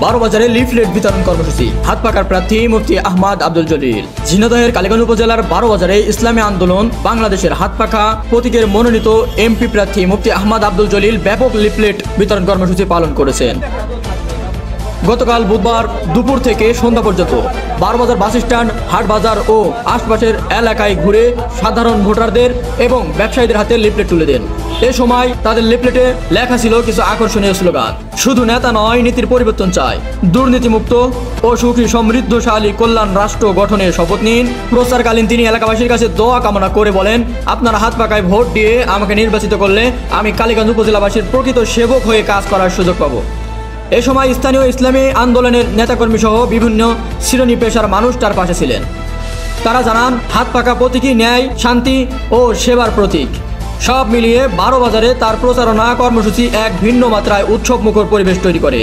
12 বাজারে লিফলেট বিতরণ কর্মসূচি। হাত পাকার প্রার্থী মুফতি আহমদ আব্দুল জলিল। ঝিনাইদহের কালীগঞ্জ উপজেলার 12 বাজারে ইসলামী আন্দোলন বাংলাদেশের হাত পাকা প্রতীকের মনোনীত এমপি প্রার্থী মুফতি আহমদ আব্দুল জলিল ব্যাপক লিফলেট বিতরণ কর্মসূচি পালন করেছেন। গতকাল বুধবার দুপুর থেকে সন্ধ্যা পর্যন্ত 12 বাজার বাস স্ট্যান্ড, হাট বাজার ও আশপাশের এলাকায় ঘুরে সাধারণ ভোটারদের এবং ব্যবসায়ীদের হাতে লিফলেট তুলে দেন। এ সময় তাদের লিফলেটে লেখা ছিল কিছু আকর্ষণীয় স্লোগান। শুধু নেতা নয়, নীতির পরিবর্তন চাই, দুর্নীতিমুক্ত ও সুখী সমৃদ্ধশালী কল্যাণ রাষ্ট্র গঠনের শপথ নিন। প্রচারকালীন তিনি এলাকাবাসীর কাছে দোয়া কামনা করে বলেন, আপনারা হাত পাকায় ভোট দিয়ে আমাকে নির্বাচিত করলে আমি কালীগঞ্জ উপজেলাবাসীর প্রকৃত সেবক হয়ে কাজ করার সুযোগ পাবো। এ সময় স্থানীয় ইসলামী আন্দোলনের নেতাকর্মী সহ বিভিন্ন শ্রেণী পেশার মানুষ তার পাশে ছিলেন। তারা জানান, হাত পাকা প্রতীকই ন্যায়, শান্তি ও সেবার প্রতীক। সব মিলিয়ে 12 বাজারে তার প্রচারণা কর্মসূচি এক ভিন্ন মাত্রায় উৎসবমুখর পরিবেশ তৈরি করে।